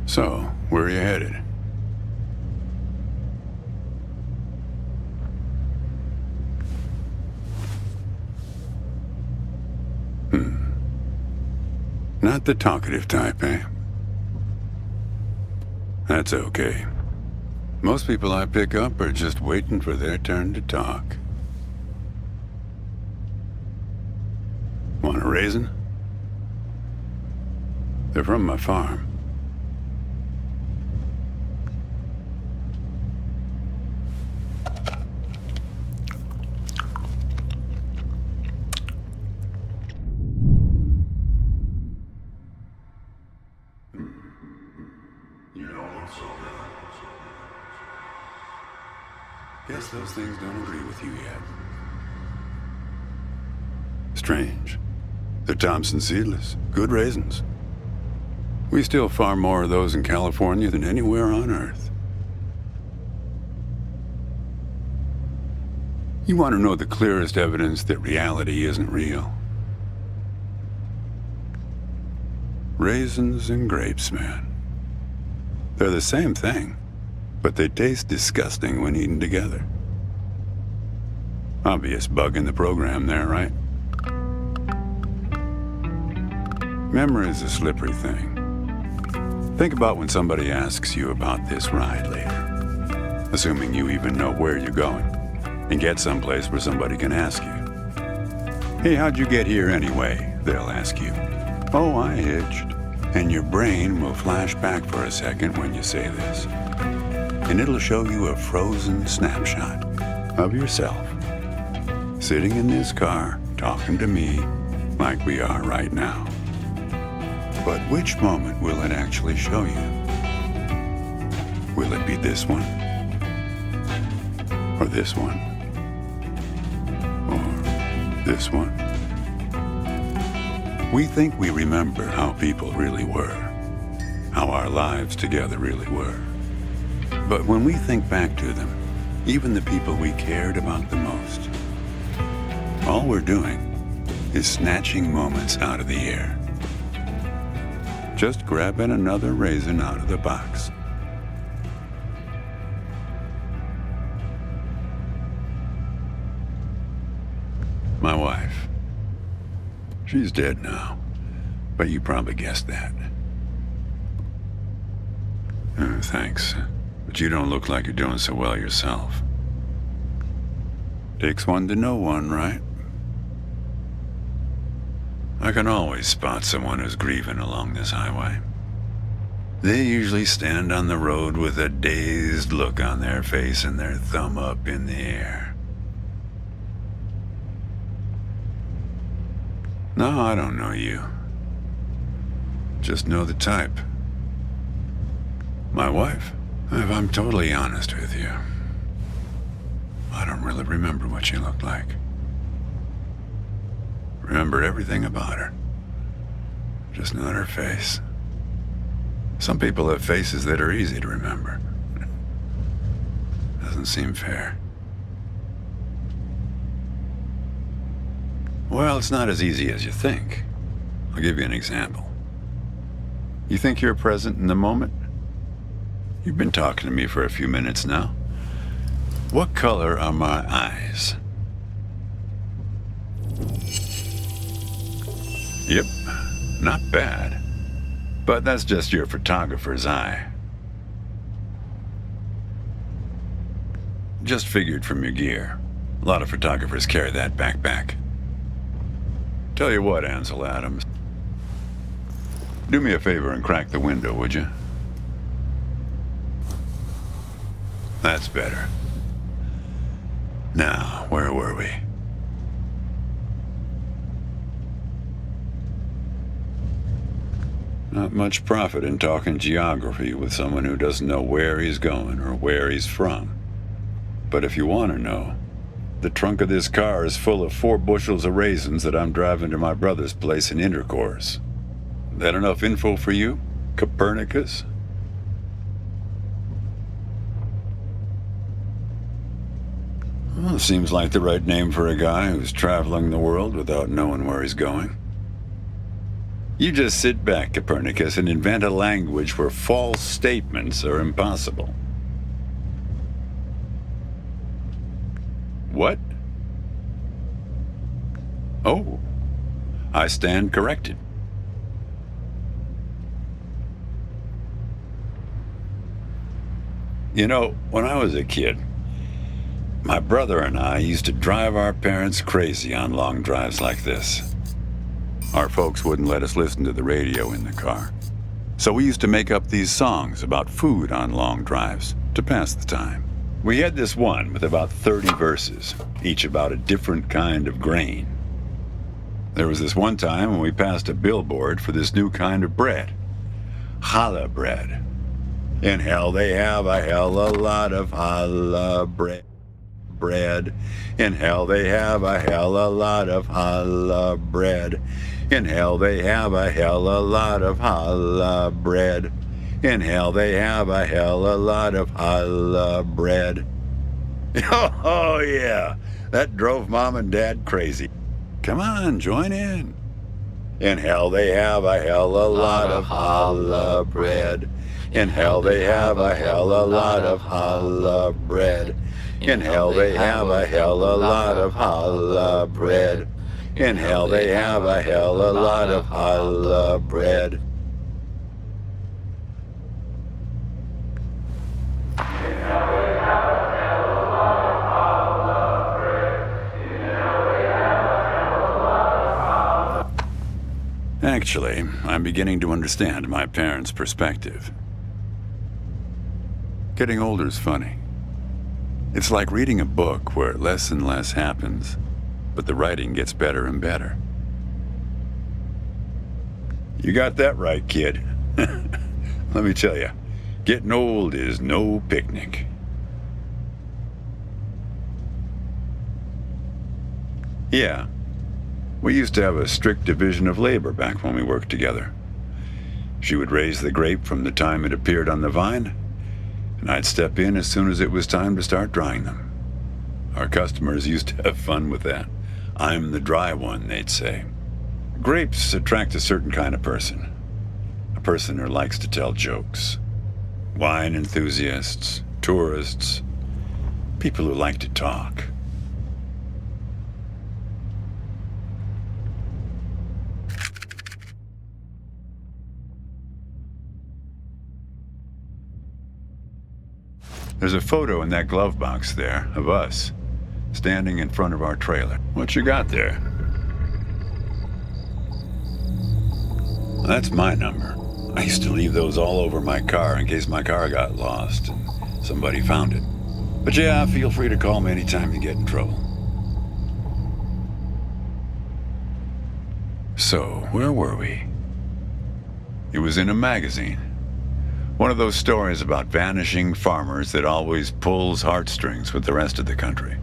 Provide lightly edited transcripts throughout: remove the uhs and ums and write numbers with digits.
So, where are you headed? Not the talkative type, eh? That's okay. Most people I pick up are just waiting for their turn to talk. Want a raisin? They're from my farm. Guess those things don't agree with you yet. Strange. They're Thompson seedless. Good raisins. We still farm more of those in California than anywhere on Earth. You want to know the clearest evidence that reality isn't real? Raisins and grapes, man. They're the same thing, but they taste disgusting when eaten together. Obvious bug in the program there, right? Memory is a slippery thing. Think about when somebody asks you about this ride later, assuming you even know where you're going, and get someplace where somebody can ask you. Hey, how'd you get here anyway? They'll ask you. Oh, I hitched. And your brain will flash back for a second when you say this. And it'll show you a frozen snapshot of yourself, sitting in this car, talking to me like we are right now. But which moment will it actually show you? Will it be this one? Or this one? Or this one? We think we remember how people really were, how our lives together really were. But when we think back to them, even the people we cared about the most, all we're doing is snatching moments out of the air. Just grabbing another raisin out of the box. My wife. She's dead now, but you probably guessed that. Thanks, but you don't look like you're doing so well yourself. Takes one to know one, right? I can always spot someone who's grieving along this highway. They usually stand on the road with a dazed look on their face and their thumb up in the air. No, I don't know you. Just know the type. My wife, if I'm totally honest with you, I don't really remember what she looked like. Remember everything about her. Just not her face. Some people have faces that are easy to remember. Doesn't seem fair. Well, it's not as easy as you think. I'll give you an example. You think you're present in the moment? You've been talking to me for a few minutes now. What color are my eyes? Yep, not bad. But that's just your photographer's eye. Just figured from your gear. A lot of photographers carry that backpack. Tell you what, Ansel Adams. Do me a favor and crack the window, would you? That's better. Now, where were we? Not much profit in talking geography with someone who doesn't know where he's going or where he's from. But if you want to know, the trunk of this car is full of 4 bushels of raisins that I'm driving to my brother's place in Intercourse. That enough info for you, Copernicus? Well, seems like the right name for a guy who's traveling the world without knowing where he's going. You just sit back, Copernicus, and invent a language where false statements are impossible. What? Oh, I stand corrected. You know, when I was a kid, my brother and I used to drive our parents crazy on long drives like this. Our folks wouldn't let us listen to the radio in the car. So we used to make up these songs about food on long drives to pass the time. We had this one with about 30 verses, each about a different kind of grain. There was this one time when we passed a billboard for this new kind of bread, challah bread. In hell they have a hell a lot of challah bread. In hell they have a hell a lot of challah bread. In hell they have a hell a lot of challah bread. In hell they have a hell a lot of challah bread. Oh yeah, that drove Mom and Dad crazy. Come on, join in. In hell they have a hell a lot of challah bread. In hell they have a hell a lot of challah bread. In hell they have a hell a lot of challah bread. In hell they have a hell a lot of challah bread. Actually, I'm beginning to understand my parents' perspective. Getting older's funny. It's like reading a book where less and less happens, but the writing gets better and better. You got that right, kid. Let me tell you, getting old is no picnic. Yeah, we used to have a strict division of labor back when we worked together. She would raise the grape from the time it appeared on the vine, and I'd step in as soon as it was time to start drying them. Our customers used to have fun with that. I'm the dry one, they'd say. Grapes attract a certain kind of person. A person who likes to tell jokes. Wine enthusiasts, tourists, people who like to talk. There's a photo in that glove box there of us, standing in front of our trailer. What you got there? That's my number. I used to leave those all over my car in case my car got lost and somebody found it. But yeah, feel free to call me anytime you get in trouble. So, where were we? It was in a magazine. One of those stories about vanishing farmers that always pulls heartstrings with the rest of the country.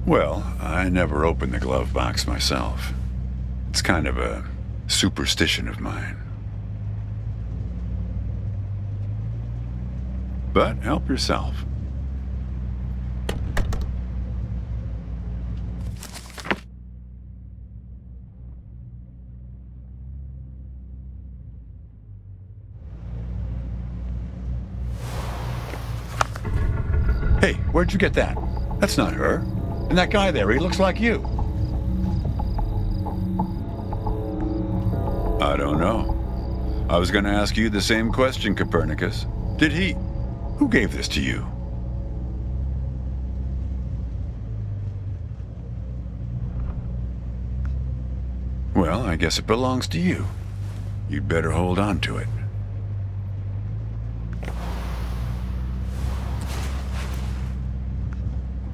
Well, I never opened the glove box myself. It's kind of a superstition of mine. But help yourself. Hey, where'd you get that? That's not her. And that guy there, he looks like you. I don't know. I was going to ask you the same question, Copernicus. Did he... Who gave this to you? Well, I guess it belongs to you. You'd better hold on to it.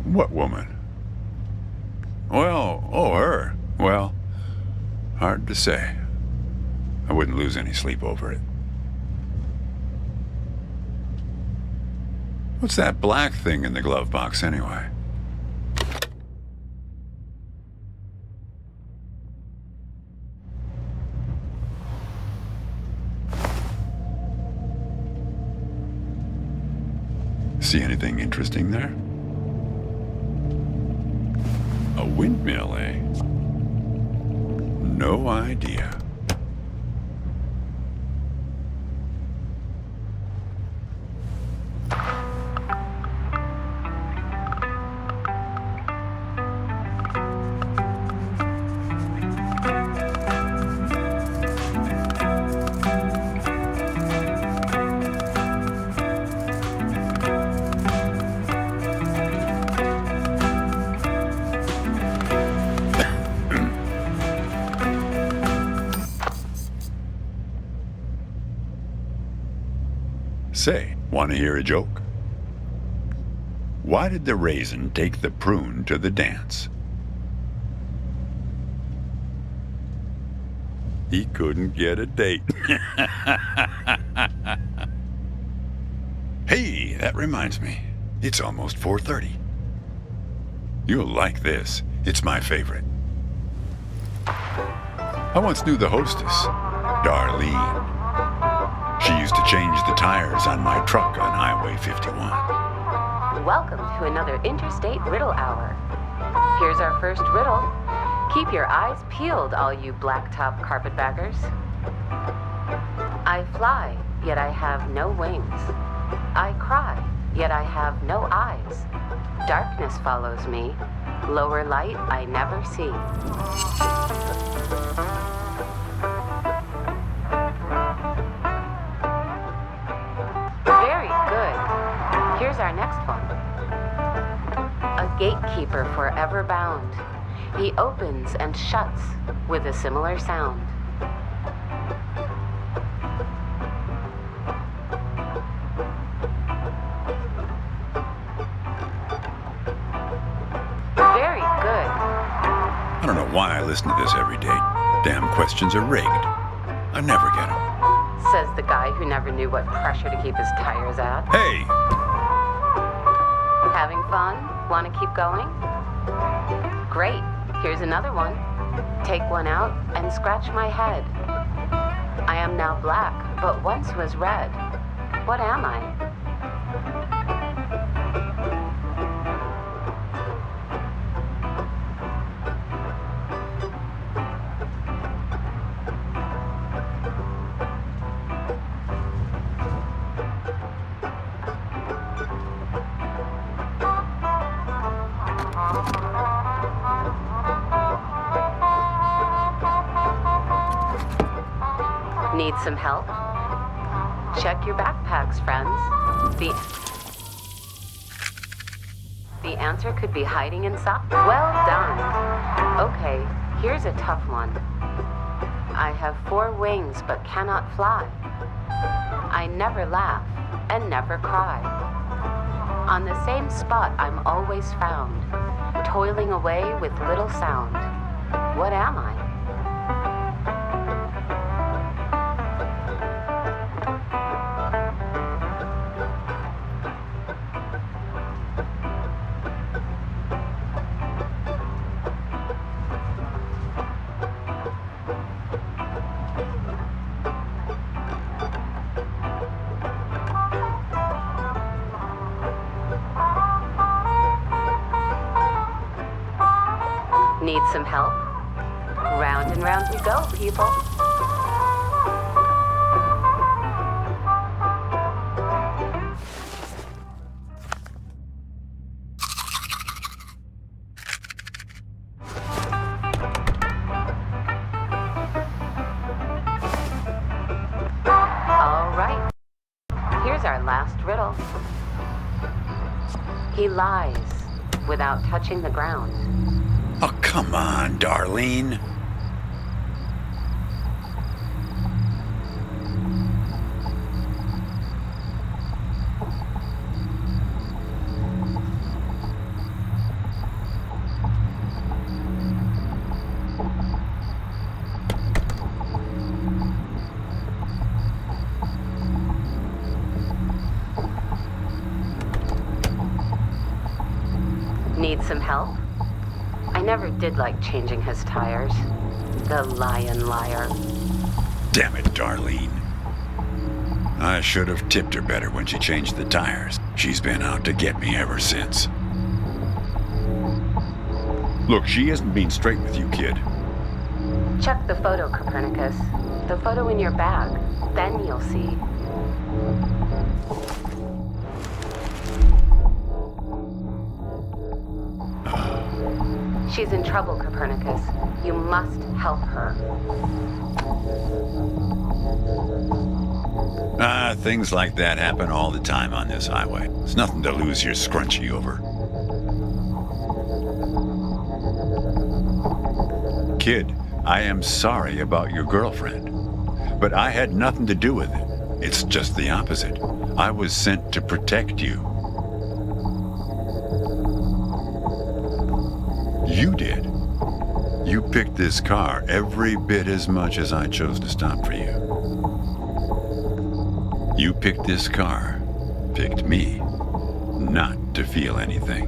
What woman? Well, oh, her. Well, hard to say. I wouldn't lose any sleep over it. What's that black thing in the glove box, anyway? See anything interesting there? A windmill, eh? No idea. Say, want to hear a joke? Why did the raisin take the prune to the dance? He couldn't get a date. Hey, that reminds me. It's almost 4:30. You'll like this. It's my favorite. I once knew the hostess, Darlene. She used to change the tires on my truck on Highway 51. Welcome to another Interstate Riddle Hour. Here's our first riddle. Keep your eyes peeled, all you blacktop carpetbaggers. I fly, yet I have no wings. I cry, yet I have no eyes. Darkness follows me. Lower light I never see. Here's our next one. A gatekeeper forever bound. He opens and shuts with a similar sound. Very good. I don't know why I listen to this every day. Damn questions are rigged. I never get them. Says the guy who never knew what pressure to keep his tires at. Hey! Having fun? Want to keep going? Great. Here's another one. Take one out and scratch my head. I am now black, but once was red. What am I? Need some help? Check your backpacks, friends. The answer could be hiding inside. Well done. Okay, here's a tough one. I have 4 wings but cannot fly. I never laugh and never cry. On the same spot I'm always found, toiling away with little sound. What am I? Need some help? Round and round we go, people. All right. Here's our last riddle. He lies without touching the ground. Oh, come on, Darlene. Need some help? I never did like changing his tires. The lion liar. Damn it, Darlene. I should have tipped her better when she changed the tires. She's been out to get me ever since. Look, she isn't being straight with you, kid. Check the photo, Copernicus. The photo in your bag. Then you'll see. She's in trouble, Copernicus. You must help her. Things like that happen all the time on this highway. It's nothing to lose your scrunchie over. Kid, I am sorry about your girlfriend, but I had nothing to do with it. It's just the opposite. I was sent to protect you. You did. You picked this car every bit as much as I chose to stop for you. You picked this car, picked me, not to feel anything.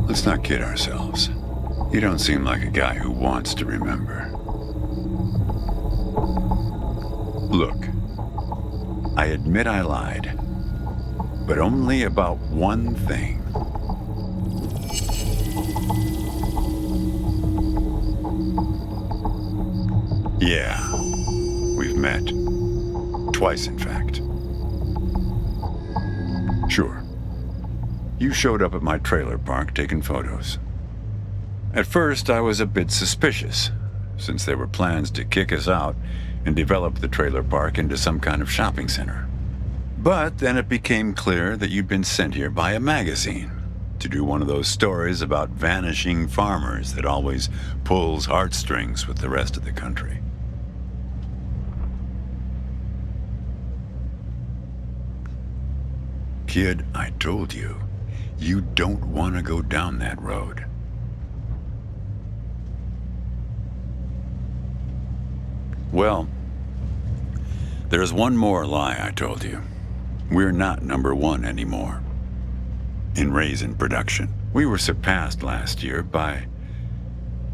Let's not kid ourselves. You don't seem like a guy who wants to remember. Look, I admit I lied, but only about one thing. Yeah, we've met. Twice, in fact. Sure. You showed up at my trailer park taking photos. At first, I was a bit suspicious, since there were plans to kick us out and develop the trailer park into some kind of shopping center. But then it became clear that you'd been sent here by a magazine to do one of those stories about vanishing farmers that always pulls heartstrings with the rest of the country. Kid, I told you, you don't want to go down that road. Well, there's one more lie I told you. We're not number one anymore. In raisin production, we were surpassed last year by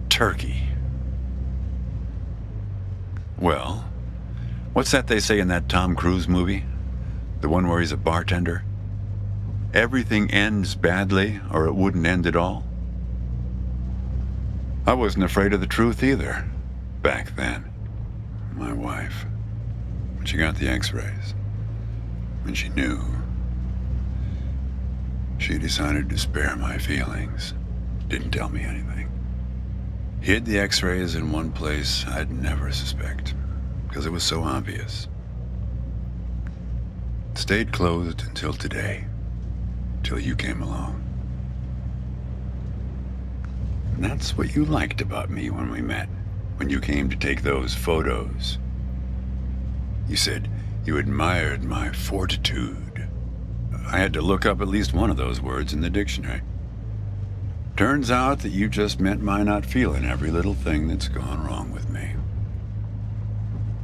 turkey. Well, what's that they say in that Tom Cruise movie? The one where he's a bartender? Everything ends badly, or it wouldn't end at all. I wasn't afraid of the truth either, back then. My wife, when she got the x-rays, when she knew, she decided to spare my feelings. Didn't tell me anything. Hid the x-rays in one place I'd never suspect, because it was so obvious. Stayed closed until today. Till you came along. And that's what you liked about me when we met, when you came to take those photos. You said you admired my fortitude. I had to look up at least one of those words in the dictionary. Turns out that you just meant my not feeling every little thing that's gone wrong with me.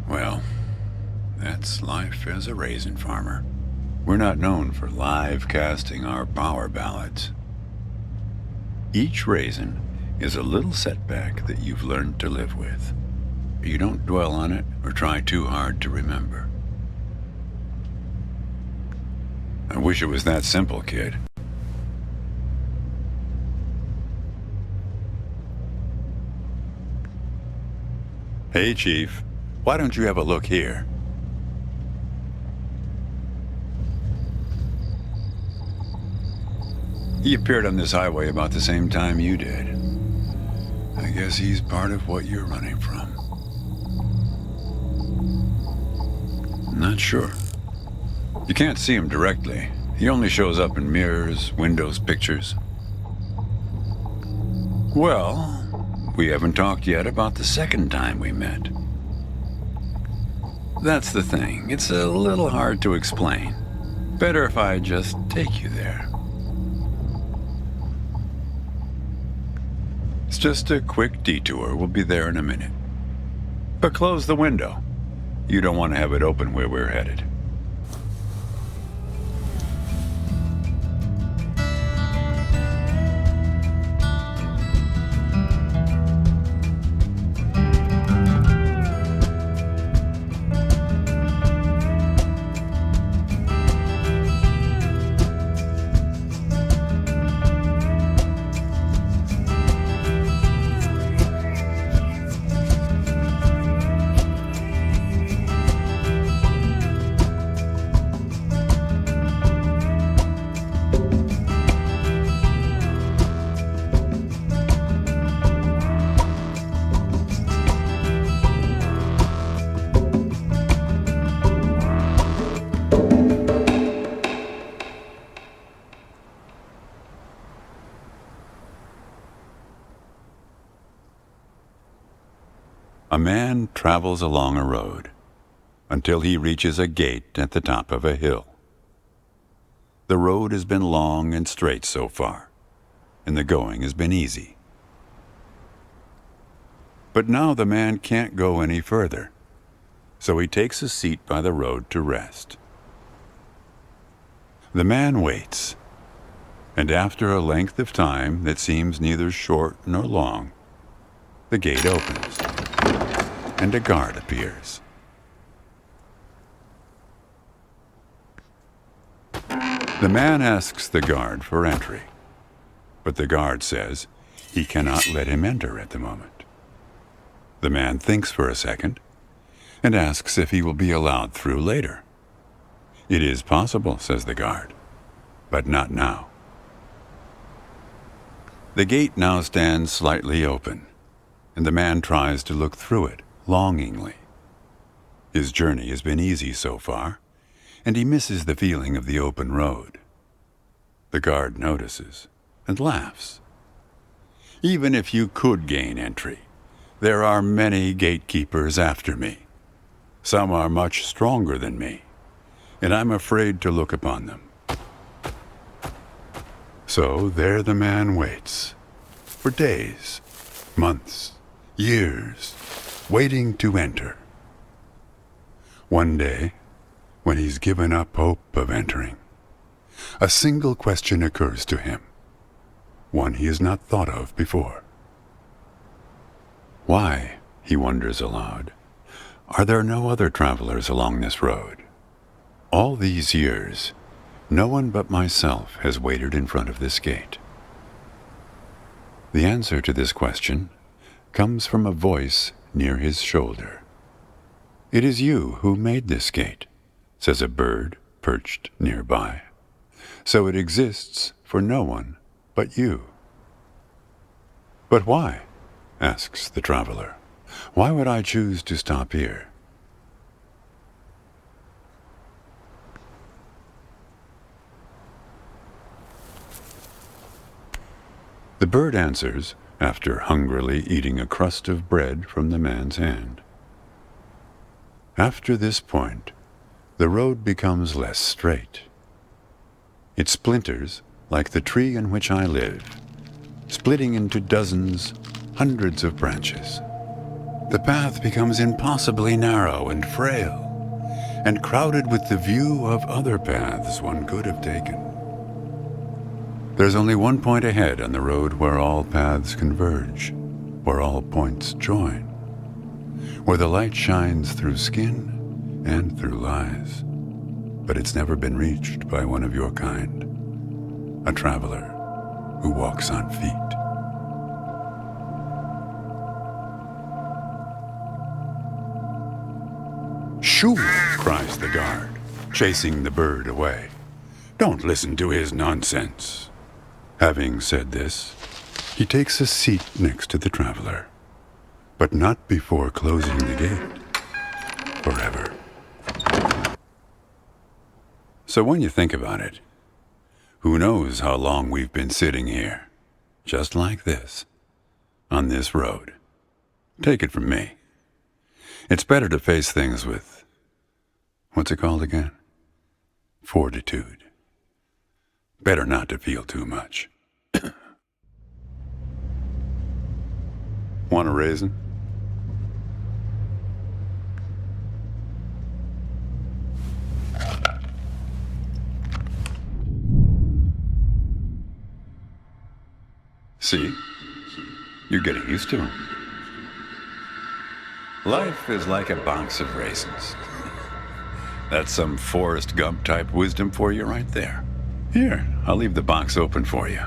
Well, that's life as a raisin farmer. We're not known for live casting our power ballads. Each raisin is a little setback that you've learned to live with. You don't dwell on it or try too hard to remember. I wish it was that simple, kid. Hey, Chief. Why don't you have a look here? He appeared on this highway about the same time you did. I guess he's part of what you're running from. Not sure. You can't see him directly. He only shows up in mirrors, windows, pictures. Well, we haven't talked yet about the second time we met. That's the thing. It's a little hard to explain. Better if I just take you there. It's just a quick detour. We'll be there in a minute. But close the window. You don't want to have it open where we're headed. A man travels along a road until he reaches a gate at the top of a hill. The road has been long and straight so far, and the going has been easy. But now the man can't go any further, so he takes a seat by the road to rest. The man waits, and after a length of time that seems neither short nor long, the gate opens, and a guard appears. The man asks the guard for entry, but the guard says he cannot let him enter at the moment. The man thinks for a second and asks if he will be allowed through later. It is possible, says the guard, but not now. The gate now stands slightly open, and the man tries to look through it longingly. His journey has been easy so far, and he misses the feeling of the open road. The guard notices and laughs. Even if you could gain entry, there are many gatekeepers after me. Some are much stronger than me, and I'm afraid to look upon them. So there the man waits, for days, months, years, waiting to enter. One day, when he's given up hope of entering, a single question occurs to him, one he has not thought of before. Why, he wonders aloud, are there no other travelers along this road? All these years, no one but myself has waited in front of this gate. The answer to this question comes from a voice near his shoulder. It is you who made this gate, says a bird perched nearby. So it exists for no one but you. But why? Asks the traveler. Why would I choose to stop here? The bird answers after hungrily eating a crust of bread from the man's hand. After this point, the road becomes less straight. It splinters like the tree in which I live, splitting into dozens, hundreds of branches. The path becomes impossibly narrow and frail, and crowded with the view of other paths one could have taken. There's only one point ahead on the road where all paths converge, where all points join, where the light shines through skin and through lies. But it's never been reached by one of your kind, a traveler who walks on feet. Shoo! Cries the guard, chasing the bird away. Don't listen to his nonsense. Having said this, he takes a seat next to the traveler, but not before closing the gate forever. So when you think about it, who knows how long we've been sitting here, just like this, on this road. Take it from me. It's better to face things with, what's it called again? Fortitude. Better not to feel too much. Want a raisin? See? You're getting used to them. Life is like a box of raisins. That's some Forrest Gump type wisdom for you right there. Here, I'll leave the box open for you.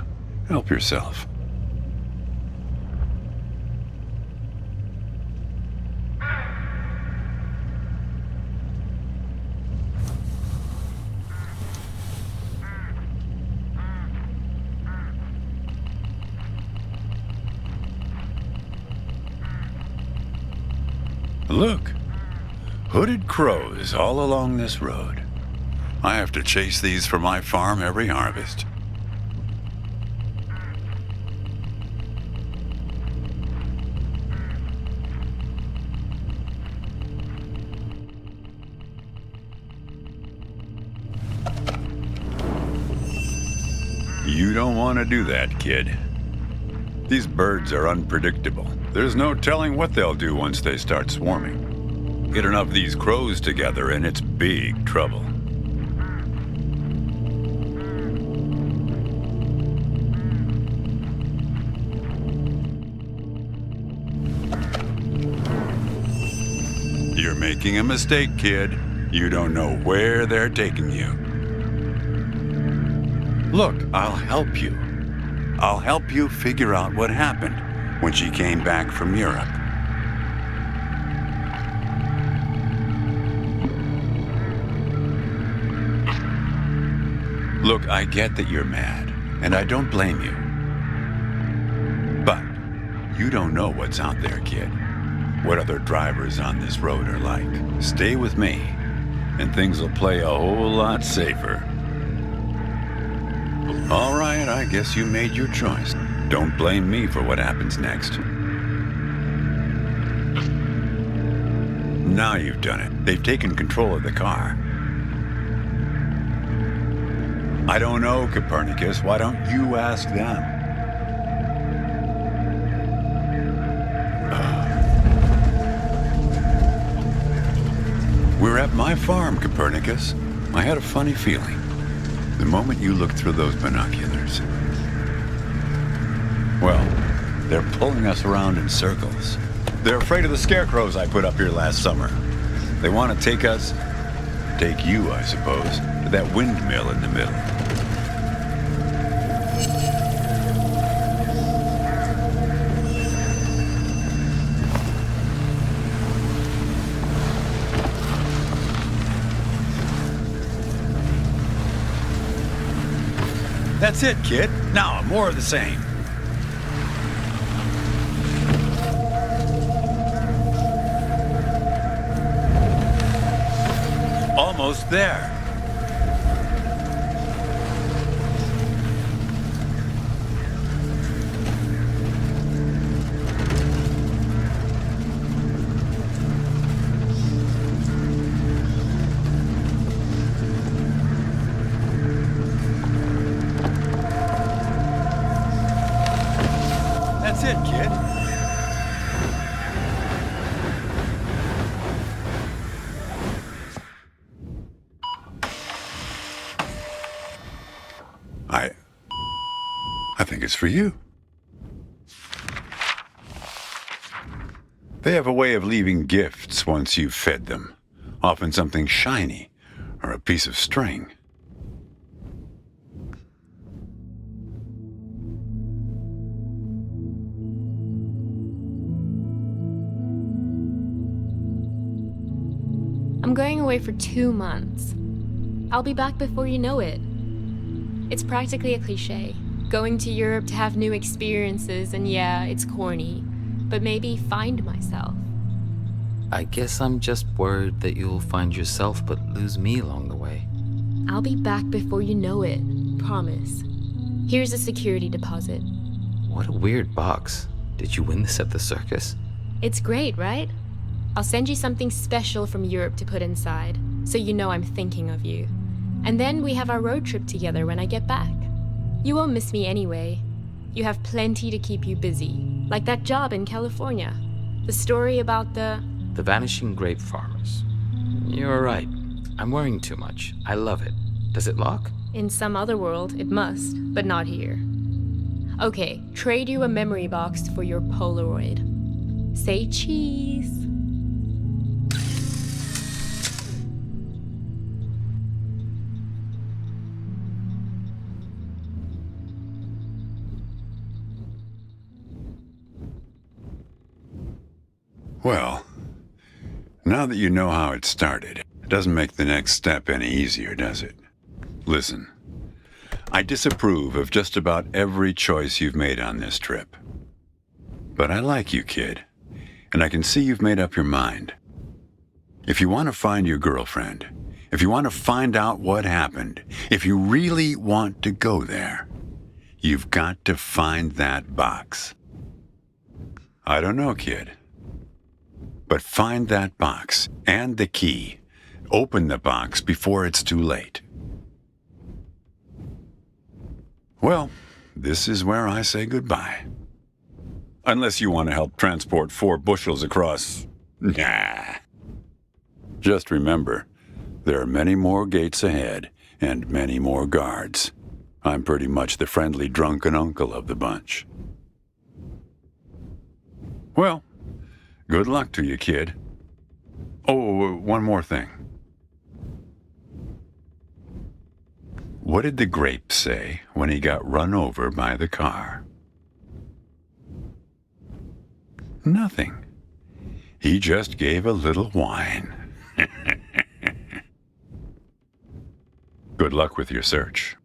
Help yourself. Look, hooded crows all along this road. I have to chase these for my farm every harvest. don't want to do that, kid. These birds are unpredictable. There's no telling what they'll do once they start swarming. Get enough of these crows together and it's big trouble. You're making a mistake, kid. You don't know where they're taking you. Look, I'll help you. I'll help you figure out what happened when she came back from Europe. Look, I get that you're mad, and I don't blame you. But you don't know what's out there, kid. What other drivers on this road are like. Stay with me, and things will play a whole lot safer. All right, I guess you made your choice. Don't blame me for what happens next. Now you've done it. They've taken control of the car. I don't know, Copernicus. Why don't you ask them? We're at my farm, Copernicus. I had a funny feeling the moment you looked through those binoculars. Well, they're pulling us around in circles. They're afraid of the scarecrows I put up here last summer. They want to take you, I suppose, to that windmill in the middle. That's it, kid. Now, more of the same. Almost there. That's it, kid. I think it's for you. They have a way of leaving gifts once you've fed them. Often something shiny or a piece of string. I'm going away for 2 months. I'll be back before you know it. It's practically a cliche. Going to Europe to have new experiences, and yeah, it's corny, but maybe find myself. I guess I'm just worried that you'll find yourself but lose me along the way. I'll be back before you know it. Promise. Here's a security deposit. What a weird box. Did you win this at the circus? It's great, right? I'll send you something special from Europe to put inside, so you know I'm thinking of you. And then we have our road trip together when I get back. You won't miss me anyway. You have plenty to keep you busy, like that job in California. The story about the vanishing grape farmers. You're right. I'm worrying too much. I love it. Does it lock? In some other world, it must, but not here. Okay, trade you a memory box for your Polaroid. Say cheese. Well, now that you know how it started, it doesn't make the next step any easier, does it? Listen, I disapprove of just about every choice you've made on this trip. But I like you, kid, and I can see you've made up your mind. If you want to find your girlfriend, if you want to find out what happened, if you really want to go there, you've got to find that box. I don't know, kid. But find that box and the key. Open the box before it's too late. Well, this is where I say goodbye. Unless you want to help transport 4 bushels across. Nah. Just remember, there are many more gates ahead and many more guards. I'm pretty much the friendly drunken uncle of the bunch. Well, good luck to you, kid. Oh, one more thing. What did the grape say when he got run over by the car? Nothing. He just gave a little whine. Good luck with your search.